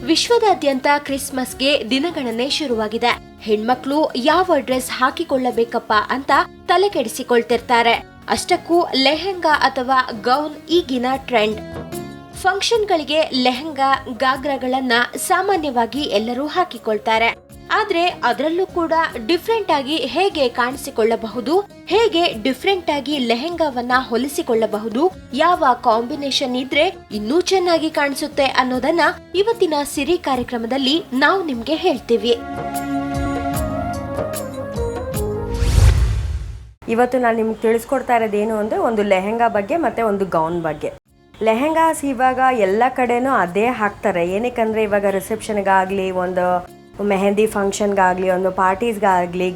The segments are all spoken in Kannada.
ವಿಶ್ವದಾದ್ಯಂತ ಕ್ರಿಸ್ಮಸ್ಗೆ ದಿನಗಣನೆ ಶುರುವಾಗಿದೆ. ಹೆಣ್ಮಕ್ಳು ಯಾವ ಡ್ರೆಸ್ ಹಾಕಿಕೊಳ್ಳಬೇಕಪ್ಪ ಅಂತ ತಲೆ ಕೆಡಿಸಿಕೊಳ್ತಿರ್ತಾರೆ. ಅಷ್ಟಕ್ಕೂ ಲೆಹೆಂಗಾ ಅಥವಾ ಗೌನ್ ಈಗಿನ ಟ್ರೆಂಡ್. ಫಂಕ್ಷನ್ಗಳಿಗೆ ಲೆಹೆಂಗಾ, ಗಾಗ್ರಾಗಳನ್ನ ಸಾಮಾನ್ಯವಾಗಿ ಎಲ್ಲರೂ ಹಾಕಿಕೊಳ್ತಾರೆ. ಆದ್ರೆ ಅದರಲ್ಲೂ ಕೂಡ ಡಿಫ್ರೆಂಟ್ ಆಗಿ ಹೇಗೆ ಕಾಣಿಸಿಕೊಳ್ಳಬಹುದು, ಹೇಗೆ ಡಿಫ್ರೆಂಟ್ ಆಗಿ ಲೆಹೆಂಗಾವನ್ನ ಹೊಲಿಸಿಕೊಳ್ಳಬಹುದು, ಯಾವ ಕಾಂಬಿನೇಷನ್ ಇದ್ರೆ ಇನ್ನೂ ಚೆನ್ನಾಗಿ ಕಾಣಿಸುತ್ತೆ ಅನ್ನೋದನ್ನ ಇವತ್ತಿನ ಸಿರಿ ಕಾರ್ಯಕ್ರಮದಲ್ಲಿ ನಾವು ನಿಮ್ಗೆ ಹೇಳ್ತೀವಿ. ಇವತ್ತು ನಾನು ನಿಮ್ಗೆ ತಿಳಿಸ್ಕೊಡ್ತಾ ಇರೋದೇನು ಅಂದರೆ ಒಂದು ಲೆಹೆಂಗಾ ಬಗ್ಗೆ ಮತ್ತು ಒಂದು ಗೌನ್ ಬಗ್ಗೆ. ಲೆಹೆಂಗಾಸ್ ಇವಾಗ ಎಲ್ಲ ಕಡೆನೂ ಅದೇ ಹಾಕ್ತಾರೆ. ಏನಕ್ಕಂದರೆ ಇವಾಗ ರಿಸೆಪ್ಷನ್ಗಾಗಲಿ, ಒಂದು ಮೆಹಂದಿ ಫಂಕ್ಷನ್ಗಾಗಲಿ, ಒಂದು ಪಾರ್ಟೀಸ್ಗಾಗಲಿ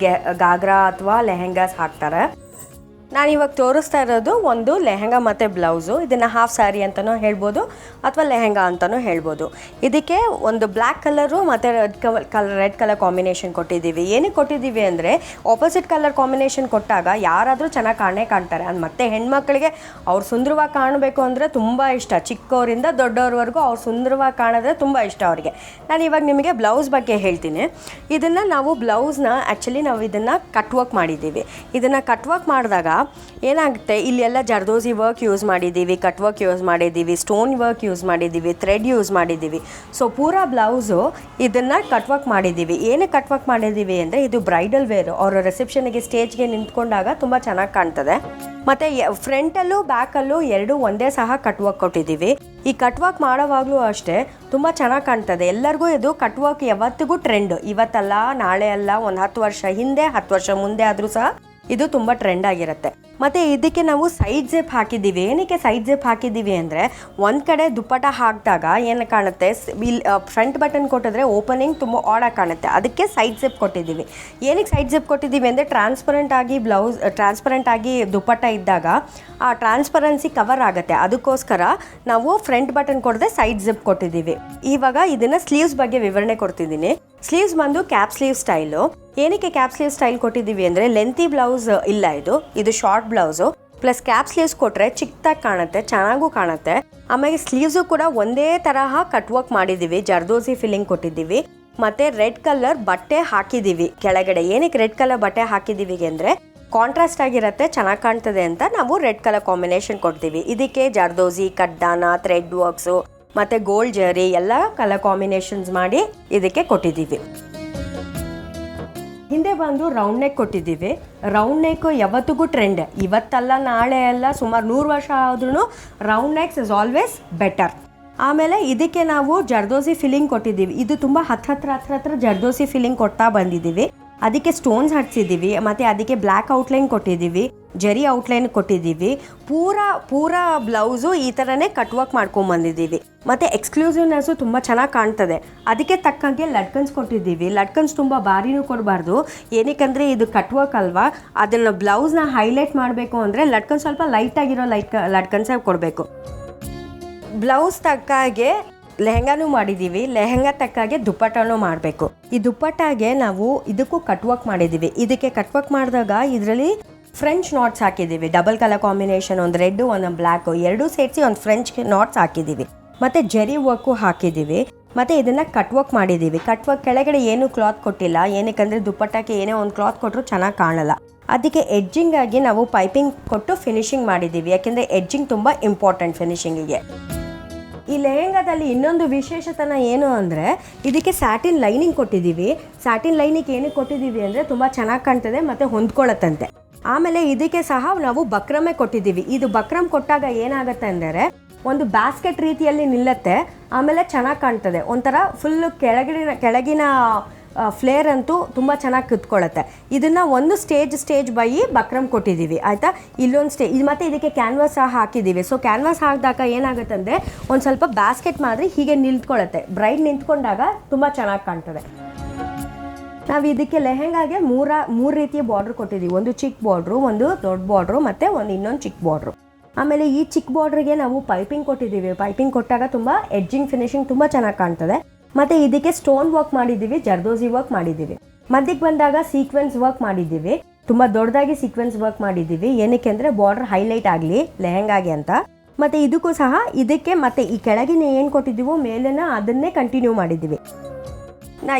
ಗಾಗ್ರಾ ಅಥವಾ ಲೆಹೆಂಗಾಸ್ ಹಾಕ್ತಾರೆ. ನಾನು ಇವಾಗ ತೋರಿಸ್ತಾ ಇರೋದು ಒಂದು ಲೆಹೆಂಗಾ ಮತ್ತು ಬ್ಲೌಸು. ಇದನ್ನು ಹಾಫ್ ಸ್ಯಾರಿ ಅಂತಲೂ ಹೇಳ್ಬೋದು ಅಥವಾ ಲೆಹೆಂಗಾ ಅಂತಲೂ ಹೇಳ್ಬೋದು. ಇದಕ್ಕೆ ಒಂದು ಬ್ಲ್ಯಾಕ್ ಕಲರು ಮತ್ತು ರೆಡ್ ಕಲರ್ ಕಾಂಬಿನೇಷನ್ ಕೊಟ್ಟಿದ್ದೀವಿ. ಏನಕ್ಕೆ ಕೊಟ್ಟಿದ್ದೀವಿ ಅಂದರೆ ಆಪೋಸಿಟ್ ಕಲರ್ ಕಾಂಬಿನೇಷನ್ ಕೊಟ್ಟಾಗ ಯಾರಾದರೂ ಚೆನ್ನಾಗಿ ಕಾಣ್ತಾರೆ. ಅದು ಮತ್ತು ಹೆಣ್ಮಕ್ಳಿಗೆ ಅವ್ರು ಸುಂದರವಾಗಿ ಕಾಣಬೇಕು ಅಂದರೆ ತುಂಬ ಇಷ್ಟ. ಚಿಕ್ಕವರಿಂದ ದೊಡ್ಡವ್ರವರೆಗೂ ಅವ್ರು ಸುಂದರವಾಗಿ ಕಾಣಿದ್ರೆ ತುಂಬ ಇಷ್ಟ ಅವರಿಗೆ. ನಾನು ಇವಾಗ ನಿಮಗೆ ಬ್ಲೌಸ್ ಬಗ್ಗೆ ಹೇಳ್ತೀನಿ. ಇದನ್ನು ನಾವು ಬ್ಲೌಸ್ನ ಆ್ಯಕ್ಚುಲಿ ನಾವು ಇದನ್ನು ಕಟ್ ವರ್ಕ್ ಮಾಡಿದ್ದೀವಿ. ಇದನ್ನು ಕಟ್ ವರ್ಕ್ ಮಾಡಿದಾಗ ಏನಾಗುತ್ತೆ, ಇಲ್ಲೆಲ್ಲ ಜರ್ದೋಸಿ ವರ್ಕ್ ಯೂಸ್ ಮಾಡಿದ್ದೀವಿ, ಕಟ್ ವರ್ಕ್ ಯೂಸ್ ಮಾಡಿದ್ದೀವಿ, ಸ್ಟೋನ್ ವರ್ಕ್ ಯೂಸ್ ಮಾಡಿದ್ದೀವಿ, ಥ್ರೆಡ್ ಯೂಸ್ ಮಾಡಿದ್ದೀವಿ. ಸೊ ಪೂರಾ ಬ್ಲೌಸು ಇದನ್ನು ಕಟ್ ವರ್ಕ್ ಮಾಡಿದ್ದೀವಿ. ಏನಕ್ಕೆ ಕಟ್ ವರ್ಕ್ ಮಾಡಿದ್ದೀವಿ ಅಂದರೆ ಇದು ಬ್ರೈಡಲ್ ವೇರು. ಅವರು ರಿಸೆಪ್ಷನ್ಗೆ ಸ್ಟೇಜ್ಗೆ ನಿಂತ್ಕೊಂಡಾಗ ತುಂಬ ಚೆನ್ನಾಗಿ ಕಾಣ್ತದೆ. ಮತ್ತು ಫ್ರಂಟಲ್ಲೂ ಬ್ಯಾಕಲ್ಲೂ ಎರಡೂ ಒಂದೇ ಸಹ ಕಟ್ ವರ್ಕ್ ಕೊಟ್ಟಿದ್ದೀವಿ. ಈ ಕಟ್ ವರ್ಕ್ ಮಾಡೋವಾಗಲೂ ಅಷ್ಟೇ ತುಂಬ ಚೆನ್ನಾಗಿ ಕಾಣ್ತದೆ. ಎಲ್ಲರಿಗೂ ಇದು ಕಟ್ ವರ್ಕ್ ಯಾವತ್ತಿಗೂ ಟ್ರೆಂಡ್. ಇವತ್ತಲ್ಲ, ನಾಳೆ ಅಲ್ಲ, ಒಂದು 10 ವರ್ಷ ಹಿಂದೆ, 10 ವರ್ಷ ಮುಂದೆ ಆದರೂ ಸಹ ಇದು ತುಂಬ ಟ್ರೆಂಡ್ ಆಗಿರುತ್ತೆ. ಮತ್ತು ಇದಕ್ಕೆ ನಾವು ಸೈಡ್ ಜಿಪ್ ಹಾಕಿದ್ದೀವಿ. ಏನಕ್ಕೆ ಸೈಡ್ ಜಿಪ್ ಹಾಕಿದ್ದೀವಿ ಅಂದರೆ ಒಂದು ಕಡೆ ದುಪ್ಪಟ ಹಾಕಿದಾಗ ಏನು ಕಾಣುತ್ತೆ, ಇಲ್ಲಿ ಫ್ರಂಟ್ ಬಟನ್ ಕೊಟ್ಟಿದ್ರೆ ಓಪನಿಂಗ್ ತುಂಬ ಆಡಾಗಿ ಕಾಣುತ್ತೆ. ಅದಕ್ಕೆ ಸೈಡ್ ಜಿಪ್ ಕೊಟ್ಟಿದ್ದೀವಿ. ಏನಕ್ಕೆ ಸೈಡ್ ಜಿಪ್ ಕೊಟ್ಟಿದ್ದೀವಿ ಅಂದರೆ ಟ್ರಾನ್ಸ್ಪರೆಂಟ್ ಆಗಿ ದುಪ್ಪಟ ಇದ್ದಾಗ ಆ ಟ್ರಾನ್ಸ್ಪರೆನ್ಸಿ ಕವರ್ ಆಗುತ್ತೆ. ಅದಕ್ಕೋಸ್ಕರ ನಾವು ಫ್ರಂಟ್ ಬಟನ್ ಕೊಡದೆ ಸೈಡ್ ಜಿಪ್ ಕೊಟ್ಟಿದ್ದೀವಿ. ಇವಾಗ ಇದನ್ನು ಸ್ಲೀವ್ಸ್ ಬಗ್ಗೆ ವಿವರಣೆ ಕೊಡ್ತಿದ್ದೀನಿ. ಸ್ಲೀವ್ಸ್ ಬಂದು ಕ್ಯಾಪ್ ಸ್ಲೀವ್ ಸ್ಟೈಲು. ಏನಕ್ಕೆ ಕ್ಯಾಪ್ ಸ್ಲೀವ್ ಸ್ಟೈಲ್ ಕೊಟ್ಟಿದ್ದೀವಿ ಅಂದರೆ ಲೆಂತಿ ಬ್ಲೌಸ್ ಇಲ್ಲ, ಇದು short blouse. Plus cap sleeves ಕೊಟ್ಟರೆ ಚಿಕ್ಕದಾಗಿ ಕಾಣುತ್ತೆ, ಚೆನ್ನಾಗೂ ಕಾಣುತ್ತೆ. ಆಮೇಲೆ ಸ್ಲೀವ್ಸು ಕೂಡ ಒಂದೇ ತರಹ ಕಟ್ ವರ್ಕ್ ಮಾಡಿದ್ದೀವಿ, ಜರ್ದೋಸಿ ಫಿಲ್ಲಿಂಗ್ ಕೊಟ್ಟಿದ್ದೀವಿ. ಮತ್ತು ರೆಡ್ ಕಲರ್ ಬಟ್ಟೆ ಹಾಕಿದ್ದೀವಿ ಕೆಳಗಡೆ. ಏನಕ್ಕೆ ರೆಡ್ ಕಲರ್ ಬಟ್ಟೆ ಹಾಕಿದ್ದೀವಿ ಅಂದರೆ ಕಾಂಟ್ರಾಸ್ಟ್ ಆಗಿರುತ್ತೆ, ಚೆನ್ನಾಗಿ ಕಾಣ್ತದೆ ಅಂತ ನಾವು ರೆಡ್ ಕಲರ್ ಕಾಂಬಿನೇಷನ್ ಕೊಡ್ತೀವಿ. ಇದಕ್ಕೆ ಜರ್ದೋಸಿ, ಕಡ್ಡಾನ, ಥ್ರೆಡ್ ವರ್ಕ್ಸು ಮತ್ತು ಗೋಲ್ಡ್ ಜರಿ ಎಲ್ಲ ಕಲರ್ ಕಾಂಬಿನೇಷನ್ಸ್ ಮಾಡಿ ಇದಕ್ಕೆ ಕೊಟ್ಟಿದ್ದೀವಿ. ಹಿಂದೆ ಬಂದು ರೌಂಡ್ ನೆಕ್ ಕೊಟ್ಟಿದ್ದೀವಿ. ರೌಂಡ್ ನೆಕ್ ಯಾವತ್ತಿಗೂ ಟ್ರೆಂಡ್. ಇವತ್ತಲ್ಲ, ನಾಳೆ ಅಲ್ಲ, ಸುಮಾರು 100 ವರ್ಷ ಆದ್ರೂ round next is always better. ಆಮೇಲೆ ಇದಕ್ಕೆ ನಾವು ಜರ್ದೋಸಿ ಫಿಲ್ಲಿಂಗ್ ಕೊಟ್ಟಿದ್ದೀವಿ. ಇದು ತುಂಬ ಹತ್ರ ಜರ್ದೋಸಿ ಫಿಲ್ಲಿಂಗ್ ಕೊಡ್ತಾ ಬಂದಿದ್ದೀವಿ. ಅದಕ್ಕೆ ಸ್ಟೋನ್ಸ್ ಹಚ್ಚಿದ್ದೀವಿ ಮತ್ತು ಅದಕ್ಕೆ ಬ್ಲ್ಯಾಕ್ ಔಟ್ಲೈನ್ ಕೊಟ್ಟಿದ್ದೀವಿ, ಜರಿ ಔಟ್ಲೈನ್ ಕೊಟ್ಟಿದ್ದೀವಿ. ಪೂರಾ ಬ್ಲೌಸು ಈ ಥರನೇ ಕಟ್ ವರ್ಕ್ ಮಾಡ್ಕೊಂಬಂದಿದ್ದೀವಿ. ಮತ್ತು ಎಕ್ಸ್ಕ್ಲೂಸಿವ್ನೆಸ್ಸು ತುಂಬ ಚೆನ್ನಾಗಿ ಕಾಣ್ತದೆ. ಅದಕ್ಕೆ ತಕ್ಕಂಗೆ ಲಟ್ಕನ್ಸ್ ಕೊಟ್ಟಿದ್ದೀವಿ. ಲಟ್ಕನ್ಸ್ ತುಂಬ ಭಾರಿನೂ ಕೊಡಬಾರ್ದು. ಏನಕ್ಕಂದರೆ ಇದು ಕಟ್ ವರ್ಕ್ ಅಲ್ವಾ, ಅದನ್ನು ಬ್ಲೌಸ್ನ ಹೈಲೈಟ್ ಮಾಡಬೇಕು ಅಂದರೆ ಲಟ್ಕನ್ಸ್ ಸ್ವಲ್ಪ ಲೈಟಾಗಿರೋ ಲಟ್ಕನ್ಸೇ ಕೊಡಬೇಕು. ಬ್ಲೌಸ್ ತಕ್ಕಾಗೆ ಲೆಹೆಂಗಾನೂ ಮಾಡಿದ್ದೀವಿ. ಲೆಹೆಂಗಾ ತಕ್ಕಾಗೆ ದುಪ್ಪಟ್ಟನೂ ಮಾಡಬೇಕು. ಈ ದುಪ್ಪಟ್ಟಾಗೆ ನಾವು ಇದಕ್ಕೂ ಕಟ್ ವರ್ಕ್ ಮಾಡಿದ್ದೀವಿ. ಇದಕ್ಕೆ ಕಟ್ ವರ್ಕ್ ಮಾಡಿದಾಗ ಇದರಲ್ಲಿ ಫ್ರೆಂಚ್ ನಾಟ್ಸ್ ಹಾಕಿದ್ದೀವಿ. ಡಬಲ್ ಕಲರ್ ಕಾಂಬಿನೇಷನ್, ಒಂದು ರೆಡ್ ಒಂದು ಬ್ಲ್ಯಾಕು ಎರಡೂ ಸೇರಿಸಿ ಒಂದು ಫ್ರೆಂಚ್ ನಾಟ್ಸ್ ಹಾಕಿದ್ದೀವಿ. ಮತ್ತು ಜರಿ ವರ್ಕು ಹಾಕಿದ್ದೀವಿ. ಮತ್ತು ಇದನ್ನು ಕಟ್ ವರ್ಕ್ ಮಾಡಿದ್ದೀವಿ. ಕಟ್ ವರ್ಕ್ ಕೆಳಗಡೆ ಏನೂ ಕ್ಲಾತ್ ಕೊಟ್ಟಿಲ್ಲ. ಏನಕ್ಕಂದರೆ ದುಪ್ಪಟ್ಟಕ್ಕೆ ಏನೇ ಒಂದು ಕ್ಲಾತ್ ಕೊಟ್ಟರು ಚೆನ್ನಾಗಿ ಕಾಣಲ್ಲ. ಅದಕ್ಕೆ ಎಡ್ಜಿಂಗ್ ಆಗಿ ನಾವು ಪೈಪಿಂಗ್ ಕೊಟ್ಟು ಫಿನಿಶಿಂಗ್ ಮಾಡಿದ್ದೀವಿ. ಯಾಕೆಂದರೆ ಎಡ್ಜಿಂಗ್ ತುಂಬ ಇಂಪಾರ್ಟೆಂಟ್ ಫಿನಿಶಿಂಗಿಗೆ. ಈ ಲೆಹೆಂಗಾದಲ್ಲಿ ಇನ್ನೊಂದು ವಿಶೇಷತನ ಏನು ಅಂದರೆ ಇದಕ್ಕೆ ಸ್ಯಾಟಿನ್ ಲೈನಿಂಗ್ ಕೊಟ್ಟಿದ್ದೀವಿ. ಸ್ಯಾಟಿನ್ ಲೈನಿಂಗ್ ಏನಕ್ಕೆ ಕೊಟ್ಟಿದ್ದೀವಿ ಅಂದರೆ ತುಂಬ ಚೆನ್ನಾಗಿ ಕಾಣ್ತದೆ ಮತ್ತು ಹೊಂದ್ಕೊಳ್ಳುತ್ತಂತೆ. ಆಮೇಲೆ ಇದಕ್ಕೆ ಸಹ ನಾವು ಬಕ್ರಮೇ ಕೊಟ್ಟಿದ್ದೀವಿ. ಇದು ಬಕ್ರಮ್ ಕೊಟ್ಟಾಗ ಏನಾಗುತ್ತೆ ಅಂದರೆ ಒಂದು ಬ್ಯಾಸ್ಕೆಟ್ ರೀತಿಯಲ್ಲಿ ನಿಲ್ಲುತ್ತೆ. ಆಮೇಲೆ ಚೆನ್ನಾಗಿ ಕಾಣ್ತದೆ. ಒಂಥರ ಫುಲ್ಲು ಕೆಳಗಿನ ಫ್ಲೇರ್ ಅಂತೂ ತುಂಬ ಚೆನ್ನಾಗಿ ಕುತ್ಕೊಳ್ಳುತ್ತೆ. ಇದನ್ನು ಒಂದು ಸ್ಟೇಜ್ ಬೈ ಬಕ್ರಮ್ ಕೊಟ್ಟಿದ್ದೀವಿ, ಆಯಿತಾ. ಇಲ್ಲೊಂದು ಸ್ಟೇಜ್ ಮತ್ತು ಇದಕ್ಕೆ ಕ್ಯಾನ್ವಾಸ್ ಸಹ ಹಾಕಿದ್ದೀವಿ. ಸೊ ಕ್ಯಾನ್ವಾಸ್ ಹಾಕಿದಾಗ ಏನಾಗುತ್ತೆ ಅಂದರೆ ಒಂದು ಸ್ವಲ್ಪ ಬ್ಯಾಸ್ಕೆಟ್ ಮಾದರಿ ಹೀಗೆ ನಿಂತ್ಕೊಳ್ಳುತ್ತೆ. ಬ್ರೈಡ್ ನಿಂತ್ಕೊಂಡಾಗ ತುಂಬ ಚೆನ್ನಾಗಿ ಕಾಣ್ತದೆ. ನಾವು ಇದಕ್ಕೆ ಲೆಹೆಂಗಾಗೆ ಮೂರು ರೀತಿಯ ಬಾರ್ಡ್ರ್ ಕೊಟ್ಟಿದ್ದೀವಿ. ಒಂದು ಚಿಕ್ಕ ಬಾರ್ಡ್ರು, ಒಂದು ದೊಡ್ಡ ಬಾರ್ಡ್ರು ಮತ್ತು ಇನ್ನೊಂದು ಚಿಕ್ಕ ಬಾರ್ಡ್ರು. ಆಮೇಲೆ ಈ ಚಿಕ್ಕ ಬಾರ್ಡ್ರಿಗೆ ನಾವು ಪೈಪಿಂಗ್ ಕೊಟ್ಟಿದ್ದೀವಿ. ಪೈಪಿಂಗ್ ಕೊಟ್ಟಾಗ ತುಂಬ ಎಡ್ಜಿಂಗ್ ಫಿನಿಶಿಂಗ್ ತುಂಬ ಚೆನ್ನಾಗಿ ಕಾಣ್ತದೆ. ಮತ್ತು ಇದಕ್ಕೆ ಸ್ಟೋನ್ ವರ್ಕ್ ಮಾಡಿದ್ದೀವಿ, ಜರ್ದೋಸಿ ವರ್ಕ್ ಮಾಡಿದ್ದೀವಿ. ಮಧ್ಯಕ್ಕೆ ಬಂದಾಗ ಸೀಕ್ವೆನ್ಸ್ ವರ್ಕ್ ಮಾಡಿದ್ದೀವಿ. ತುಂಬ ದೊಡ್ಡದಾಗಿ ಸೀಕ್ವೆನ್ಸ್ ವರ್ಕ್ ಮಾಡಿದ್ದೀವಿ. ಏನಕ್ಕೆ ಅಂದರೆ ಬಾರ್ಡರ್ ಹೈಲೈಟ್ ಆಗಲಿ ಲೆಹೆಂಗಾಗೆ ಅಂತ. ಮತ್ತು ಇದಕ್ಕೂ ಸಹ ಇದಕ್ಕೆ ಮತ್ತು ಈ ಕೆಳಗಿನ ಏನು ಕೊಟ್ಟಿದ್ದೀವೋ ಮೇಲಿನ ಅದನ್ನೇ ಕಂಟಿನ್ಯೂ ಮಾಡಿದ್ದೀವಿ.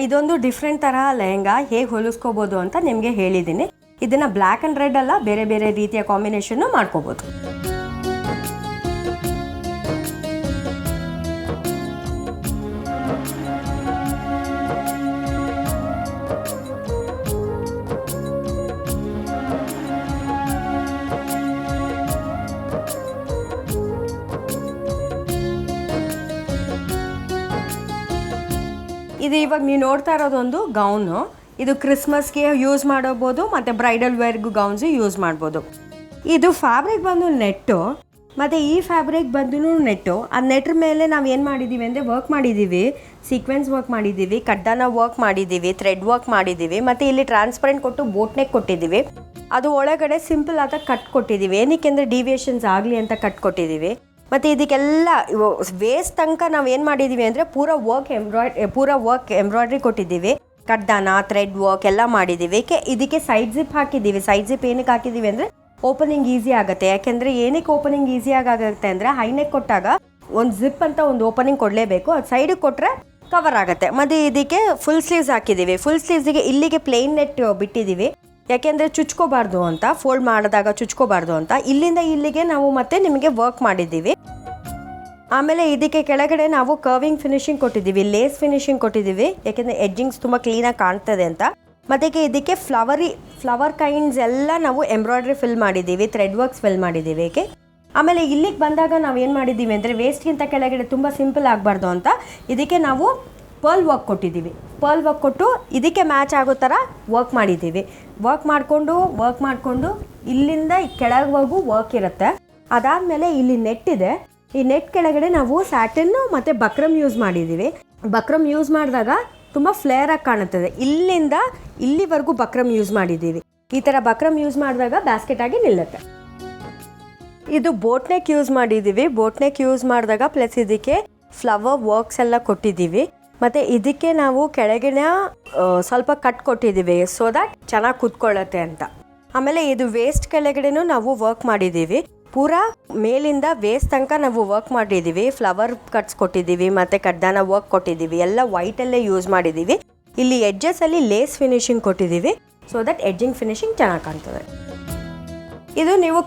ಇದೊಂದು ಡಿಫ್ರೆಂಟ್ ತರಹ ಲೆಹೆಂಗಾ ಹೇಗೆ ಹೊಲಿಸ್ಕೋಬೋದು ಅಂತ ನಿಮಗೆ ಹೇಳಿದ್ದೀನಿ. ಇದನ್ನು ಬ್ಲ್ಯಾಕ್ ಆ್ಯಂಡ್ ರೆಡ್ ಅಲ್ಲ, ಬೇರೆ ಬೇರೆ ರೀತಿಯ ಕಾಂಬಿನೇಷನ್ನು ಮಾಡ್ಕೋಬೋದು. ಇದು ಇವಾಗ ನೀವು ನೋಡ್ತಾ ಇರೋದೊಂದು ಗೌನು. ಇದು ಕ್ರಿಸ್ಮಸ್ಗೆ ಯೂಸ್ ಮಾಡೋಬೋದು ಮತ್ತು ಬ್ರೈಡಲ್ ವೇರ್ಗೂ ಗೌನ್ಸು ಯೂಸ್ ಮಾಡ್ಬೋದು. ಇದು ಫ್ಯಾಬ್ರಿಕ್ ಬಂದು ನೆಟ್ಟು, ಮತ್ತು ಈ ಫ್ಯಾಬ್ರಿಕ್ ಬಂದು ನೆಟ್ಟು. ಆ ನೆಟ್ರ ಮೇಲೆ ನಾವು ಏನು ಮಾಡಿದ್ದೀವಿ ಅಂದರೆ ವರ್ಕ್ ಮಾಡಿದ್ದೀವಿ, ಸೀಕ್ವೆನ್ಸ್ ವರ್ಕ್ ಮಾಡಿದ್ದೀವಿ, ಕಡ್ಡಾನ ವರ್ಕ್ ಮಾಡಿದ್ದೀವಿ, ಥ್ರೆಡ್ ವರ್ಕ್ ಮಾಡಿದ್ದೀವಿ, ಮತ್ತು ಇಲ್ಲಿ ಟ್ರಾನ್ಸ್ಪರೆಂಟ್ ಕೊಟ್ಟು ಬೋಟ್ ನೆಕ್ ಕೊಟ್ಟಿದ್ದೀವಿ. ಅದು ಒಳಗಡೆ ಸಿಂಪಲ್ ಆದ ಕಟ್ ಕೊಟ್ಟಿದ್ದೀವಿ, ಏನಕ್ಕೆ ಅಂದರೆ ಡಿವಿಯೇಷನ್ಸ್ ಆಗಲಿ ಅಂತ ಕಟ್ ಕೊಟ್ಟಿದ್ದೀವಿ. ಮತ್ತು ಇದಕ್ಕೆಲ್ಲ ವೇಸ್ಟ್ ತನಕ ನಾವು ಏನು ಮಾಡಿದ್ದೀವಿ ಅಂದರೆ ಪೂರ ವರ್ಕ್ ಎಂಬ್ರಾಯ್ಡ್ರಿ ಕೊಟ್ಟಿದ್ದೀವಿ. ಕಡ್ಡಾನ ಥ್ರೆಡ್ ವರ್ಕ್ ಎಲ್ಲ ಮಾಡಿದ್ದೀವಿ. ಇದಕ್ಕೆ ಸೈಡ್ ಜಿಪ್ ಹಾಕಿದ್ದೀವಿ. ಸೈಡ್ ಜಿಪ್ ಏನಕ್ಕೆ ಹಾಕಿದ್ದೀವಿ ಅಂದರೆ ಓಪನಿಂಗ್ ಈಸಿ ಆಗುತ್ತೆ. ಯಾಕೆಂದರೆ ಏನಕ್ಕೆ ಓಪನಿಂಗ್ ಈಸಿಯಾಗಿ ಆಗುತ್ತೆ ಅಂದರೆ ಹೈನೆಕ್ ಕೊಟ್ಟಾಗ ಒಂದು ಜಿಪ್ ಅಂತ ಒಂದು ಓಪನಿಂಗ್ ಕೊಡಲೇಬೇಕು, ಅದು ಸೈಡಿಗೆ ಕೊಟ್ಟರೆ ಕವರ್ ಆಗುತ್ತೆ. ಮತ್ತು ಇದಕ್ಕೆ ಫುಲ್ ಸ್ಲೀವ್ಸ್ ಹಾಕಿದ್ದೀವಿ. ಫುಲ್ ಸ್ಲೀವ್ಸಿಗೆ ಇಲ್ಲಿಗೆ ಪ್ಲೇನ್ ನೆಟ್ ಬಿಟ್ಟಿದ್ದೀವಿ, ಯಾಕೆಂದರೆ ಚುಚ್ಕೋಬಾರ್ದು ಅಂತ, ಫೋಲ್ಡ್ ಮಾಡಿದಾಗ ಚುಚ್ಕೋಬಾರ್ದು ಅಂತ. ಇಲ್ಲಿಂದ ಇಲ್ಲಿಗೆ ನಾವು ಮತ್ತೆ ನಿಮಗೆ ವರ್ಕ್ ಮಾಡಿದ್ದೀವಿ. ಆಮೇಲೆ ಇದಕ್ಕೆ ಕೆಳಗಡೆ ನಾವು ಕರ್ವಿಂಗ್ ಫಿನಿಶಿಂಗ್ ಕೊಟ್ಟಿದ್ದೀವಿ, ಲೇಸ್ ಫಿನಿಶಿಂಗ್ ಕೊಟ್ಟಿದ್ದೀವಿ, ಯಾಕೆಂದರೆ ಎಡ್ಜಿಂಗ್ಸ್ ತುಂಬ ಕ್ಲೀನಾಗಿ ಕಾಣ್ತದೆ ಅಂತ. ಮತ್ತು ಇದಕ್ಕೆ ಫ್ಲವರ್ ಕೈಂಡ್ಸ್ ಎಲ್ಲ ನಾವು ಎಂಬ್ರಾಯ್ಡ್ರಿ ಫಿಲ್ ಮಾಡಿದ್ದೀವಿ, ಥ್ರೆಡ್ ವರ್ಕ್ಸ್ ಫಿಲ್ ಮಾಡಿದ್ದೀವಿ. ಆಮೇಲೆ ಇಲ್ಲಿಗೆ ಬಂದಾಗ ನಾವು ಏನು ಮಾಡಿದ್ದೀವಿ ಅಂದರೆ ವೇಸ್ಟ್ಗಿಂತ ಕೆಳಗಡೆ ತುಂಬ ಸಿಂಪಲ್ ಆಗಬಾರ್ದು ಅಂತ ಇದಕ್ಕೆ ನಾವು ಪರ್ಲ್ ವರ್ಕ್ ಕೊಟ್ಟಿದ್ದೀವಿ. ಪರ್ಲ್ ವರ್ಕ್ ಕೊಟ್ಟು ಇದಕ್ಕೆ ಮ್ಯಾಚ್ ಆಗೋ ಥರ ವರ್ಕ್ ಮಾಡಿದ್ದೀವಿ. ವರ್ಕ್ ಮಾಡಿಕೊಂಡು ಇಲ್ಲಿಂದ ಕೆಳಗವರೆಗೂ ವರ್ಕ್ ಇರುತ್ತೆ. ಅದಾದಮೇಲೆ ಇಲ್ಲಿ ನೆಟ್ ಇದೆ. ಈ ನೆಟ್ ಕೆಳಗಡೆ ನಾವು ಸ್ಯಾಟಿನ್ನು ಮತ್ತು ಬಕ್ರಮ್ ಯೂಸ್ ಮಾಡಿದ್ದೀವಿ. ಬಕ್ರಮ್ ಯೂಸ್ ಮಾಡಿದಾಗ ತುಂಬ ಫ್ಲೇರಾಗಿ ಕಾಣುತ್ತದೆ. ಇಲ್ಲಿಂದ ಇಲ್ಲಿವರೆಗೂ ಬಕ್ರಮ್ ಯೂಸ್ ಮಾಡಿದ್ದೀವಿ. ಈ ಥರ ಬಕ್ರಮ್ ಯೂಸ್ ಮಾಡಿದಾಗ ಬ್ಯಾಸ್ಕೆಟ್ ಆಗಿ ನಿಲ್ಲುತ್ತೆ. ಇದು ಬೋಟ್ ನೆಕ್ ಯೂಸ್ ಮಾಡಿದ್ದೀವಿ. ಬೋಟ್ ನೆಕ್ ಯೂಸ್ ಮಾಡಿದಾಗ ಪ್ಲಸ್ ಇದಕ್ಕೆ ಫ್ಲವರ್ ವರ್ಕ್ಸ್ ಎಲ್ಲ ಕೊಟ್ಟಿದ್ದೀವಿ. ಮತ್ತು ಇದಕ್ಕೆ ನಾವು ಕೆಳಗಿನ ಸ್ವಲ್ಪ ಕಟ್ ಕೊಟ್ಟಿದ್ದೀವಿ, ಸೊ ದ್ಯಾಟ್ ಚೆನ್ನಾಗಿ ಕೂತ್ಕೊಳ್ಳುತ್ತೆ ಅಂತ. ಆಮೇಲೆ ಇದು ವೇಸ್ಟ್ ಕೆಳಗಡೆನೂ ನಾವು ವರ್ಕ್ ಮಾಡಿದ್ದೀವಿ. ಪೂರಾ ಮೇಲಿಂದ ವೇಸ್ಟ್ ತನಕ ನಾವು ವರ್ಕ್ ಮಾಡಿದ್ದೀವಿ. ಫ್ಲವರ್ ಕಟ್ಸ್ ಕೊಟ್ಟಿದ್ದೀವಿ ಮತ್ತು ಕಡ್ಡಾನ ವರ್ಕ್ ಕೊಟ್ಟಿದ್ದೀವಿ. ಎಲ್ಲ ವೈಟಲ್ಲೇ ಯೂಸ್ ಮಾಡಿದ್ದೀವಿ. ಇಲ್ಲಿ ಎಡ್ಜಸ್ಸಲ್ಲಿ ಲೇಸ್ ಫಿನಿಶಿಂಗ್ ಕೊಟ್ಟಿದ್ದೀವಿ, ಸೊ ದಟ್ ಎಡ್ಜಿಂಗ್ ಫಿನಿಶಿಂಗ್ ಚೆನ್ನಾಗಿ ಕಾಣ್ತದೆ. ಇದು ನೀವು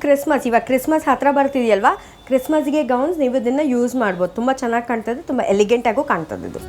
ಇವಾಗ ಕ್ರಿಸ್ಮಸ್ ಹತ್ರ ಬರ್ತಿದೆಯಲ್ವಾ, ಕ್ರಿಸ್ಮಸ್ಗೆ ಗೌನ್ಸ್ ನೀವು ಇದನ್ನು ಯೂಸ್ ಮಾಡ್ಬೋದು. ತುಂಬ ಚೆನ್ನಾಗಿ ಕಾಣ್ತದೆ, ತುಂಬ ಎಲಿಗೆಂಟಾಗೂ ಕಾಣ್ತದೆ ಇದು.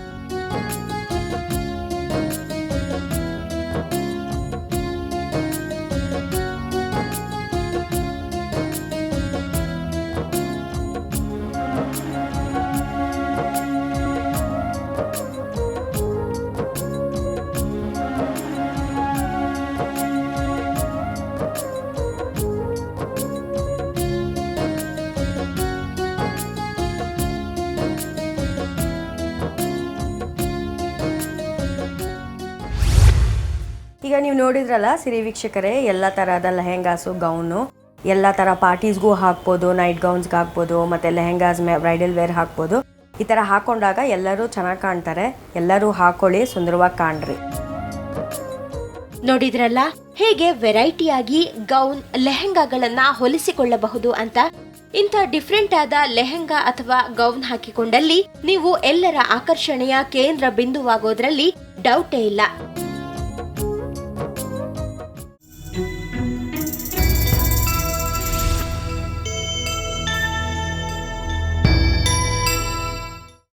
ಈಗ ನೀವು ನೋಡಿದ್ರಲ್ಲ ಸಿರಿ ವೀಕ್ಷಕರೇ, ಎಲ್ಲ ಥರದ ಲೆಹೆಂಗಾಸು, ಗೌನು ಎಲ್ಲ ಥರ ಪಾರ್ಟೀಸ್ಗೂ ಹಾಕ್ಬೋದು, ನೈಟ್ ಗೌನ್ಸ್ಗೆ ಹಾಕ್ಬೋದು, ಮತ್ತು ಲೆಹೆಂಗಾಸ್ ಬ್ರೈಡಲ್ ವೇರ್ ಹಾಕ್ಬೋದು. ಈ ಥರ ಹಾಕೊಂಡಾಗ ಎಲ್ಲರೂ ಚೆನ್ನಾಗಿ ಕಾಣ್ತಾರೆ. ಎಲ್ಲರೂ ಹಾಕೊಳ್ಳಿ, ಸುಂದರವಾಗಿ ಕಾಣ್ರಿ. ನೋಡಿದ್ರಲ್ಲ ಹೇಗೆ ವೆರೈಟಿಯಾಗಿ ಗೌನ್ ಲೆಹೆಂಗಾಗಳನ್ನ ಹೊಲಿಸಿಕೊಳ್ಳಬಹುದು ಅಂತ. ಇಂಥ ಡಿಫ್ರೆಂಟ್ ಆದ ಲೆಹೆಂಗಾ ಅಥವಾ ಗೌನ್ ಹಾಕಿಕೊಂಡಲ್ಲಿ ನೀವು ಎಲ್ಲರ ಆಕರ್ಷಣೆಯ ಕೇಂದ್ರ ಬಿಂದುವಾಗೋದ್ರಲ್ಲಿ ಡೌಟೇ ಇಲ್ಲ.